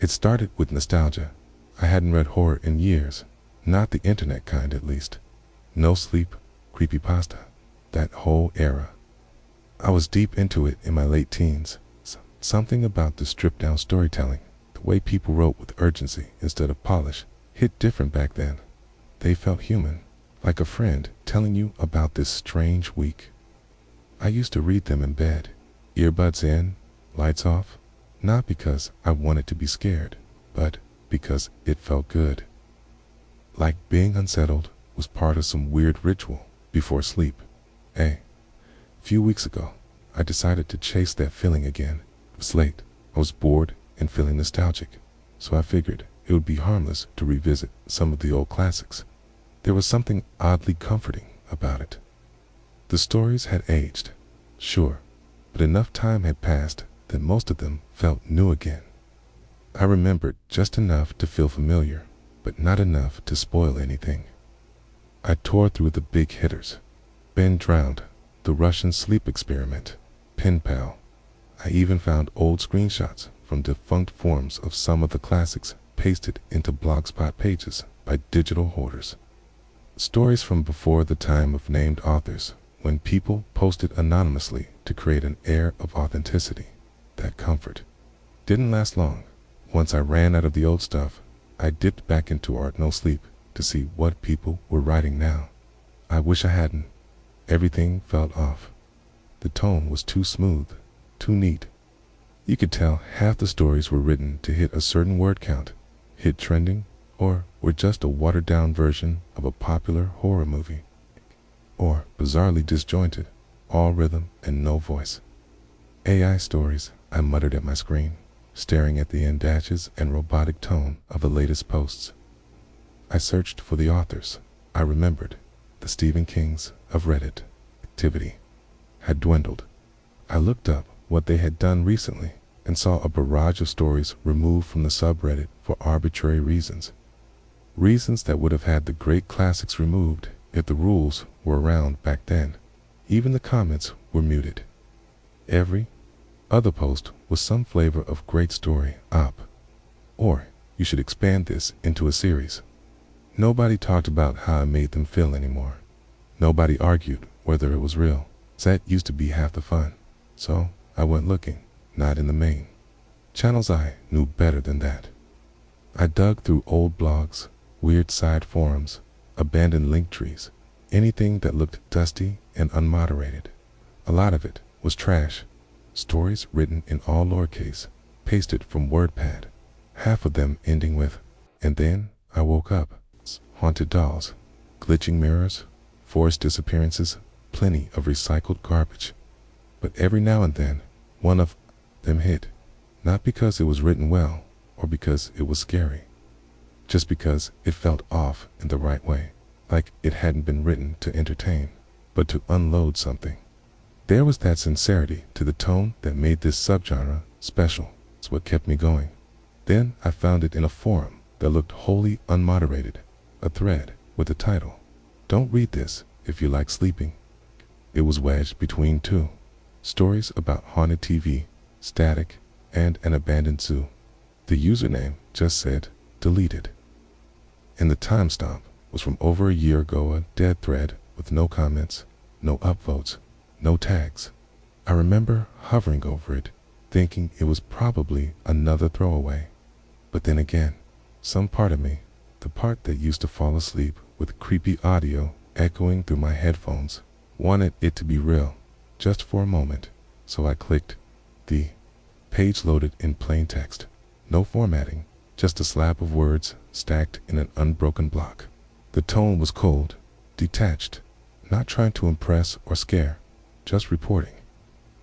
It started with nostalgia. I hadn't read horror in years, not the internet kind at least. No Sleep, CreepyPasta, that whole era. I was deep into it in my late teens. Something about the stripped-down storytelling, the way people wrote with urgency instead of polish, hit different back then. They felt human, like a friend telling you about this strange week. I used to read them in bed, earbuds in, lights off, not because I wanted to be scared, but because it felt good. Like being unsettled was part of some weird ritual before sleep. A few weeks ago, I decided to chase that feeling again. It was late, I was bored and feeling nostalgic, so I figured it would be harmless to revisit some of the old classics. There was something oddly comforting about it. The stories had aged, sure, but enough time had passed that most of them felt new again. I remembered just enough to feel familiar, but not enough to spoil anything. I tore through the big hitters. Ben Drowned, The Russian Sleep Experiment, Pen Pal. I even found old screenshots from defunct forums of some of the classics pasted into blogspot pages by digital hoarders. Stories from before the time of named authors, when people posted anonymously to create an air of authenticity. That comfort didn't last long. Once I ran out of the old stuff, I dipped back into Art No Sleep to see what people were writing now. I wish I hadn't. Everything felt off. The tone was too smooth, too neat. You could tell half the stories were written to hit a certain word count, hit trending, or were just a watered-down version of a popular horror movie. Or bizarrely disjointed, all rhythm and no voice. AI stories, I muttered at my screen, staring at the end dashes and robotic tone of the latest posts. I searched for the authors. I remembered the Stephen Kings of Reddit. Activity had dwindled. I looked up what they had done recently and saw a barrage of stories removed from the subreddit for arbitrary reasons. Reasons that would have had the great classics removed if the rules were around back then. Even the comments were muted. Every other post was some flavor of great story up, or you should expand this into a series. Nobody talked about how I made them feel anymore. Nobody argued whether it was real. That used to be half the fun. So I went looking, not in the main channels. I knew better than that. I dug through old blogs, weird side forums, abandoned link trees, anything that looked dusty and unmoderated. A lot of it was trash. Stories written in all lowercase, pasted from WordPad, half of them ending with, and then I woke up. Haunted dolls, glitching mirrors, forced disappearances, plenty of recycled garbage. But every now and then, one of them hit, not because it was written well or because it was scary, just because it felt off in the right way, like it hadn't been written to entertain, but to unload something. There was that sincerity to the tone that made this subgenre special. It's what kept me going. Then I found it in a forum that looked wholly unmoderated, a thread with the title, "Don't read this if you like sleeping." It was wedged between two stories about haunted TV, static, and an abandoned zoo. The username just said, "Deleted." And the timestamp was from over a year ago, a dead thread with no comments, no upvotes, no tags. I remember hovering over it, thinking it was probably another throwaway. But then again, some part of me, the part that used to fall asleep with creepy audio echoing through my headphones, wanted it to be real, just for a moment. So I clicked. The page loaded in plain text. No formatting, just a slab of words stacked in an unbroken block. The tone was cold, detached, not trying to impress or scare, just reporting.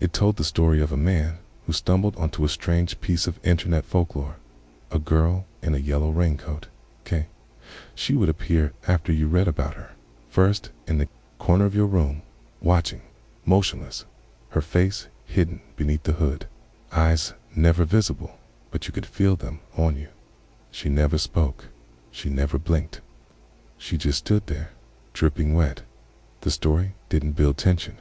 It told the story of a man who stumbled onto a strange piece of internet folklore. A girl in a yellow raincoat. She would appear after you read about her. First in the corner of your room, watching, motionless, her face hidden beneath the hood. Eyes never visible, but you could feel them on you. She never spoke. She never blinked. She just stood there, dripping wet. The story didn't build tension.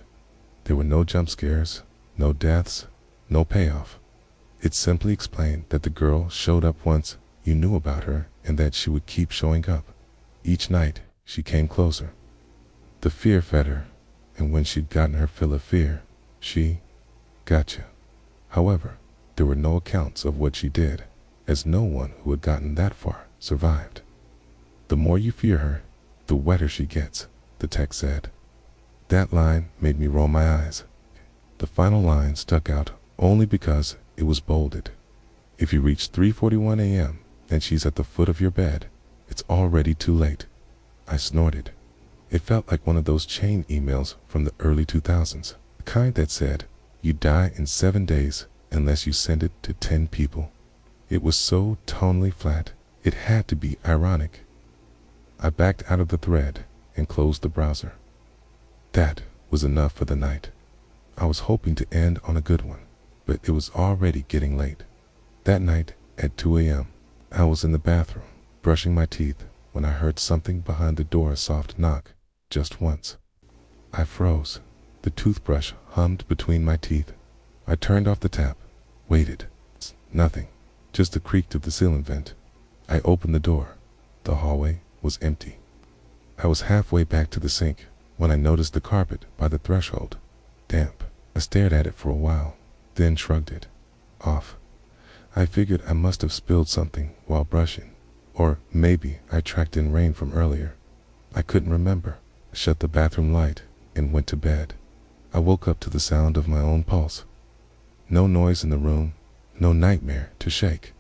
There were no jump scares, no deaths, no payoff. It simply explained that the girl showed up once you knew about her and that she would keep showing up. Each night, she came closer. The fear fed her, and when she'd gotten her fill of fear, she got you. However, there were no accounts of what she did, as no one who had gotten that far survived. The more you fear her, the wetter she gets, the text said. That line made me roll my eyes. The final line stuck out only because it was bolded. If you reach 3:41 a.m. and she's at the foot of your bed, it's already too late. I snorted. It felt like one of those chain emails from the early 2000s, the kind that said, "You die in 7 days unless you send it to 10 people." It was so tonally flat, it had to be ironic. I backed out of the thread and closed the browser. That was enough for the night. I was hoping to end on a good one, but it was already getting late. That night at 2 a.m., I was in the bathroom, brushing my teeth, when I heard something behind the door soft knock, just once. I froze. The toothbrush hummed between my teeth. I turned off the tap, waited. Nothing, just the creak of the ceiling vent. I opened the door. The hallway was empty. I was halfway back to the sink when I noticed the carpet by the threshold, damp. I stared at it for a while, then shrugged it off. I figured I must have spilled something while brushing, or maybe I tracked in rain from earlier. I couldn't remember. I shut the bathroom light and went to bed. I woke up to the sound of my own pulse. No noise in the room, no nightmare to shake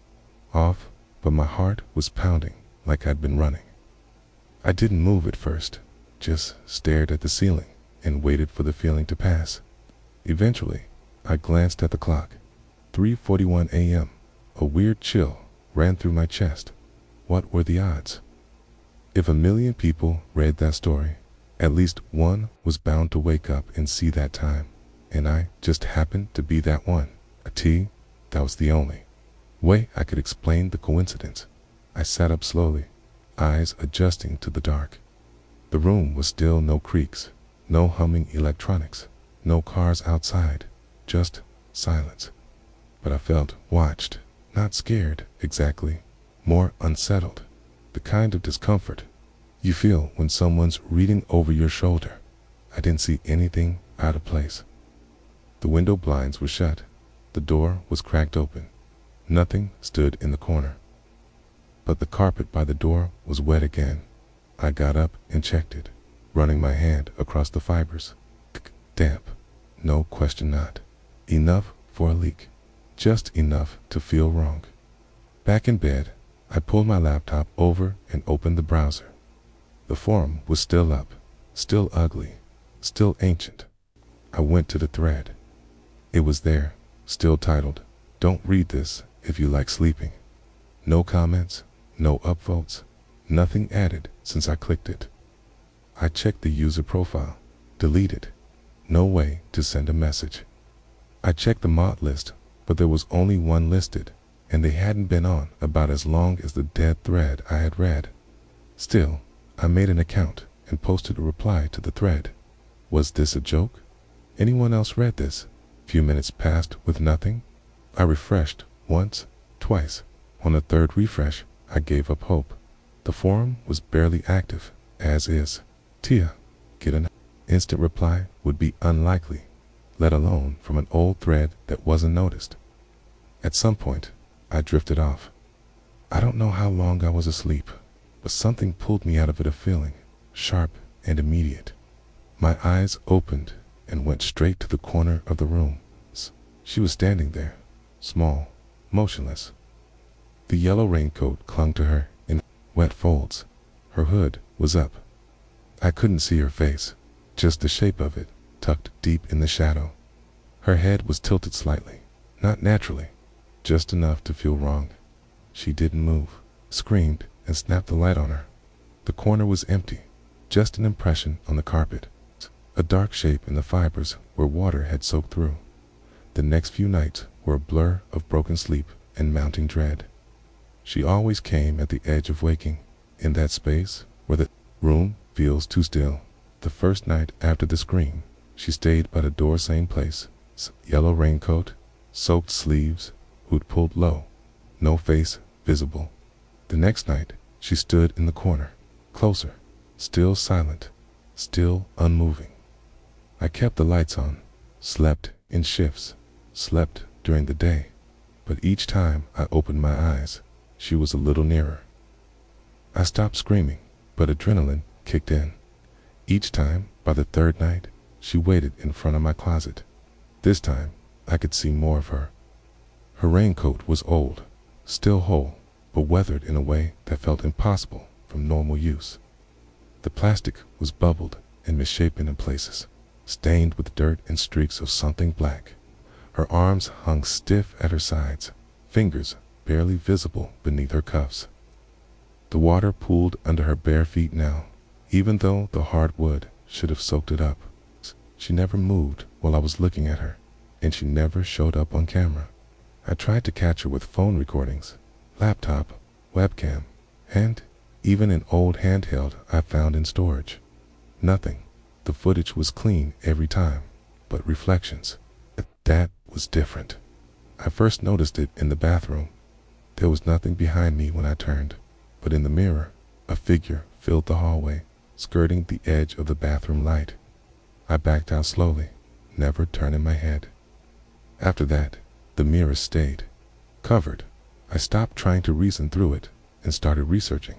off, but my heart was pounding like I'd been running. I didn't move at first, just stared at the ceiling and waited for the feeling to pass. Eventually, I glanced at the clock. 3:41 a.m. A weird chill ran through my chest. What were the odds? If 1,000,000 people read that story, at least one was bound to wake up and see that time, and I just happened to be that one. That was the only way I could explain the coincidence. I sat up slowly, eyes adjusting to the dark. The room was still, no creaks, no humming electronics, no cars outside, just silence. But I felt watched, not scared exactly, more unsettled, the kind of discomfort you feel when someone's reading over your shoulder. I didn't see anything out of place. The window blinds were shut. The door was cracked open. Nothing stood in the corner. But the carpet by the door was wet again. I got up and checked it, running my hand across the fibers. Damp. No question not. Enough for a leak. Just enough to feel wrong. Back in bed, I pulled my laptop over and opened the browser. The forum was still up, still ugly, still ancient. I went to the thread. It was there, still titled, "Don't read this if you like sleeping." No comments, no upvotes, nothing added since I clicked it. I checked the user profile, deleted. No way to send a message. I checked the mod list, but there was only one listed, and they hadn't been on about as long as the dead thread I had read. Still, I made an account and posted a reply to the thread. Was this a joke? Anyone else read this? Few minutes passed with nothing. I refreshed once, twice. On the third refresh, I gave up hope. The forum was barely active, as is. Tia, get an instant reply would be unlikely, let alone from an old thread that wasn't noticed. At some point, I drifted off. I don't know how long I was asleep, but something pulled me out of it, a feeling, sharp and immediate. My eyes opened and went straight to the corner of the room. She was standing there, small, motionless. The yellow raincoat clung to her in wet folds. Her hood was up. I couldn't see her face, just the shape of it, tucked deep in the shadow. Her head was tilted slightly, not naturally, just enough to feel wrong. She didn't move, screamed, and snapped the light on her. The corner was empty, just an impression on the carpet, a dark shape in the fibers where water had soaked through. The next few nights were a blur of broken sleep and mounting dread. She always came at the edge of waking, in that space where the room feels too still. The first night after the scream, she stayed by the door, same place, yellow raincoat, soaked sleeves, hood pulled low, no face visible. The next night, she stood in the corner, closer, still silent, still unmoving. I kept the lights on, slept in shifts, slept during the day, but each time I opened my eyes, she was a little nearer. I stopped screaming, but adrenaline kicked in. Each time, by the third night, she waited in front of my closet. This time, I could see more of her. Her raincoat was old, still whole, but weathered in a way that felt impossible from normal use. The plastic was bubbled and misshapen in places, stained with dirt and streaks of something black. Her arms hung stiff at her sides, fingers barely visible beneath her cuffs. The water pooled under her bare feet now, even though the hard wood should have soaked it up. She never moved while I was looking at her, and she never showed up on camera. I tried to catch her with phone recordings, laptop, webcam, and even an old handheld I found in storage. Nothing. The footage was clean every time, but reflections. That was different. I first noticed it in the bathroom. There was nothing behind me when I turned, but in the mirror, a figure filled the hallway, skirting the edge of the bathroom light. I backed out slowly, never turning my head. After that, the mirror stayed covered. I stopped trying to reason through it and started researching.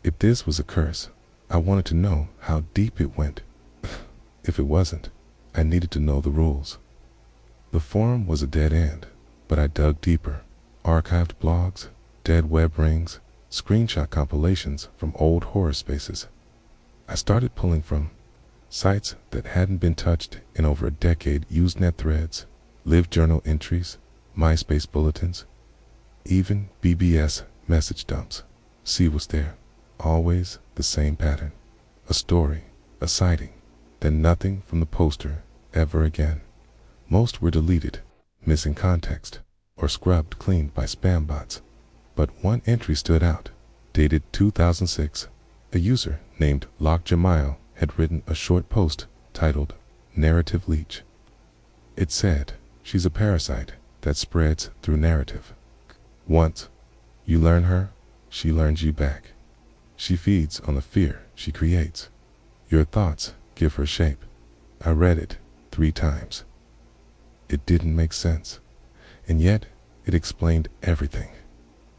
If this was a curse, I wanted to know how deep it went. If it wasn't, I needed to know the rules. The forum was a dead end, but I dug deeper. Archived blogs, dead web rings, screenshot compilations from old horror spaces. I started pulling from sites that hadn't been touched in over a decade, Usenet threads, live journal entries, MySpace bulletins, even BBS message dumps. C was there, always the same pattern. A story, a sighting, then nothing from the poster ever again. Most were deleted, missing context, or scrubbed clean by spam bots. But one entry stood out, dated 2006. A user named Lock Jamail had written a short post titled Narrative Leech. It said, "She's a parasite that spreads through narrative. Once you learn her, she learns you back. She feeds on the fear she creates. Your thoughts give her shape." I read it 3 times. It didn't make sense, and yet it explained everything.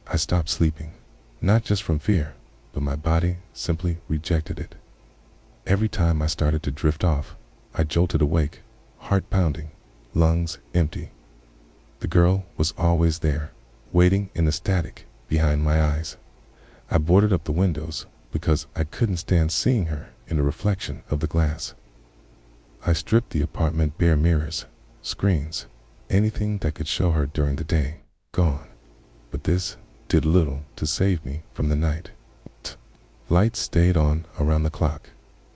I stopped sleeping, not just from fear, but my body simply rejected it. Every time I started to drift off, I jolted awake, heart pounding, lungs empty. The girl was always there, waiting in the static behind my eyes. I boarded up the windows because I couldn't stand seeing her in the reflection of the glass. I stripped the apartment bare, mirrors, screens, anything that could show her during the day, gone. But this did little to save me from the night. Lights stayed on around the clock,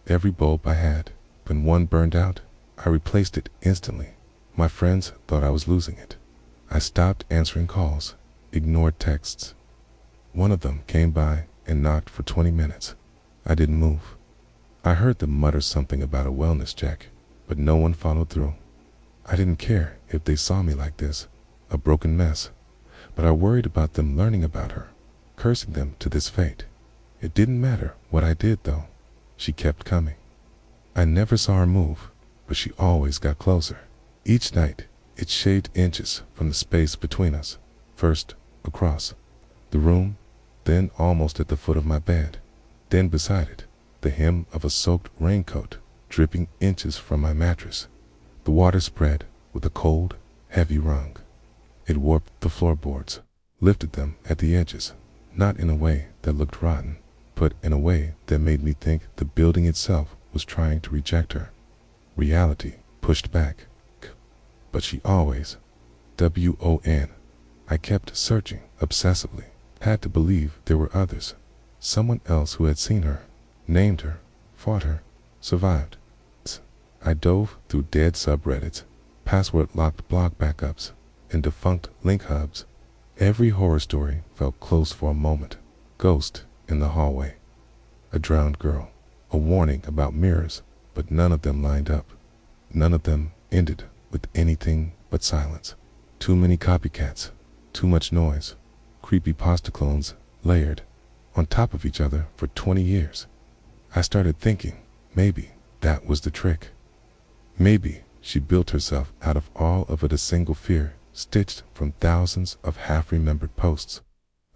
every bulb I had. When one burned out, I replaced it instantly. My friends thought I was losing it. I stopped answering calls, ignored texts. One of them came by and knocked for 20 minutes. I didn't move. I heard them mutter something about a wellness check, but no one followed through. I didn't care if they saw me like this, a broken mess, but I worried about them learning about her, cursing them to this fate. It didn't matter what I did, though. She kept coming. I never saw her move, but she always got closer. Each night, it shaved inches from the space between us, first across the room, then almost at the foot of my bed, then beside it, the hem of a soaked raincoat dripping inches from my mattress. The water spread with a cold, heavy rung. It warped the floorboards, lifted them at the edges, not in a way that looked rotten, but in a way that made me think the building itself was trying to reject her. Reality pushed back. But she always, WON. I kept searching obsessively, had to believe there were others, someone else who had seen her, named her, fought her, survived. I dove through dead subreddits, password-locked blog backups, and defunct link hubs. Every horror story felt close for a moment. Ghost in the hallway, a drowned girl, a warning about mirrors, but none of them lined up. None of them ended with anything but silence. Too many copycats, Too much noise. CreepyPasta clones layered on top of each other for 20 years. I started thinking, maybe that was the trick. Maybe she built herself out of all of it, a single fear stitched from thousands of half-remembered posts.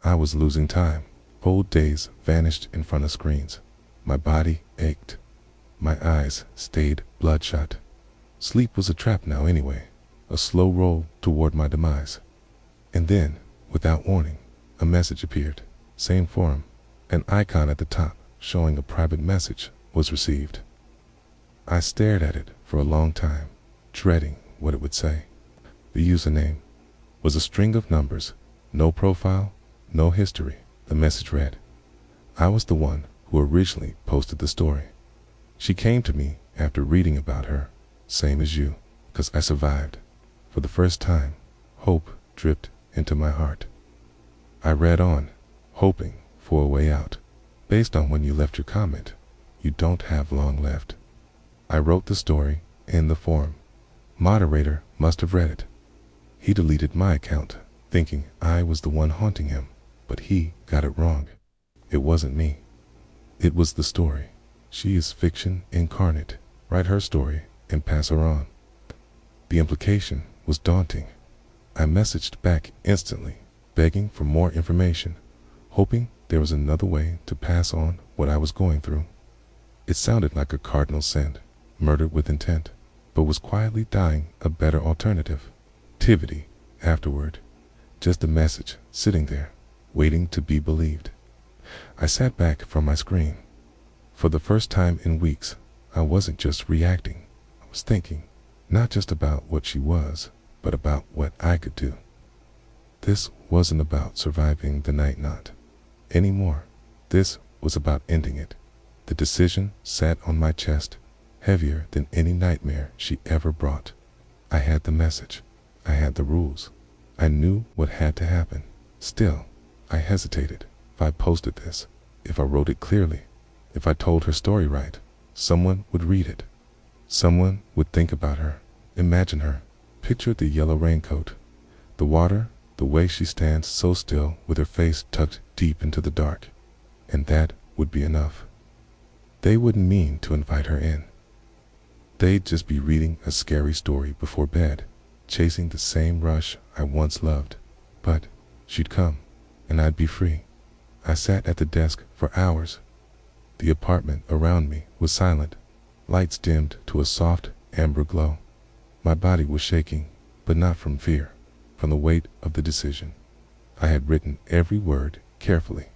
I was losing time. Whole days vanished in front of screens. My body ached. My eyes stayed bloodshot. Sleep was a trap now anyway, a slow roll toward my demise. And then, without warning, a message appeared. Same forum. An icon at the top showing a private message was received. I stared at it for a long time, dreading what it would say. The username was a string of numbers, no profile, no history. The message read, "I was the one who originally posted the story. She came to me after reading about her, same as you, 'cause I survived." For the first time, hope dripped into my heart. I read on, hoping for a way out. Based on when you left your comment, you don't have long left. I wrote the story in the forum. Moderator must have read it. He deleted my account, thinking I was the one haunting him, but he got it wrong. It wasn't me. It was the story. She is fiction incarnate. Write her story and pass her on. The implication was daunting. I messaged back instantly, begging for more information, hoping there was another way to pass on what I was going through. It sounded like a cardinal sin, murdered with intent, but was quietly dying a better alternative. Tivity afterward, just a message sitting there, waiting to be believed. I sat back from my screen. For the first time in weeks, I wasn't just reacting. I was thinking, not just about what she was, but about what I could do. This wasn't about surviving the night knot anymore. This was about ending it. The decision sat on my chest, heavier than any nightmare she ever brought. I had the message. I had the rules. I knew what had to happen. Still, I hesitated. If I posted this, if I wrote it clearly, if I told her story right, someone would read it. Someone would think about her, imagine her, picture the yellow raincoat, the water, the way she stands so still with her face tucked deep into the dark. And that would be enough. They wouldn't mean to invite her in. They'd just be reading a scary story before bed, chasing the same rush I once loved. But she'd come, and I'd be free. I sat at the desk for hours. The apartment around me was silent, lights dimmed to a soft amber glow. My body was shaking, but not from fear, from the weight of the decision. I had written every word carefully.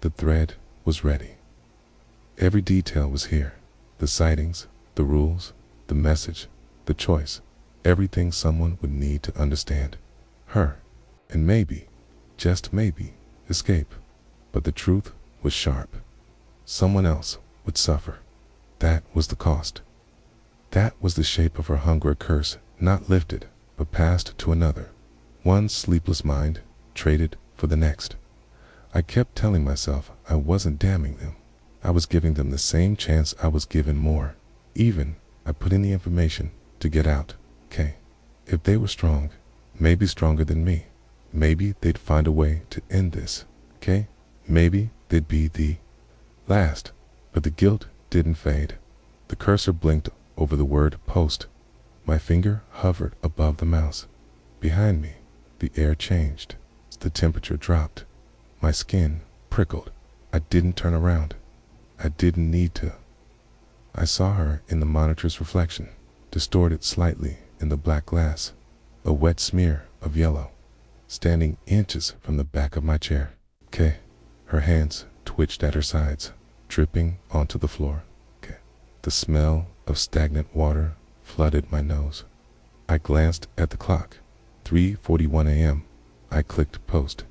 The thread was ready. Every detail was here. The sightings, the rules, the message, the choice, everything someone would need to understand her, and maybe, just maybe, escape. But the truth was sharp. Someone else would suffer. That was the cost. That was the shape of her hunger, a curse not lifted, but passed to another. One sleepless mind traded for the next. I kept telling myself I wasn't damning them. I was giving them the same chance I was given more. Even I put in the information to get out. Okay. If they were strong, maybe stronger than me, maybe they'd find a way to end this. Okay? Maybe they'd be the last. But the guilt didn't fade. The cursor blinked over the word post. My finger hovered above the mouse. Behind me, the air changed. The temperature dropped. My skin prickled. I didn't turn around. I didn't need to. I saw her in the monitor's reflection, distorted slightly in the black glass, a wet smear of yellow, standing inches from the back of my chair. Okay. Her hands twitched at her sides, dripping onto the floor. Okay. The smell of stagnant water flooded my nose. I glanced at the clock. 3:41 a.m. I clicked post.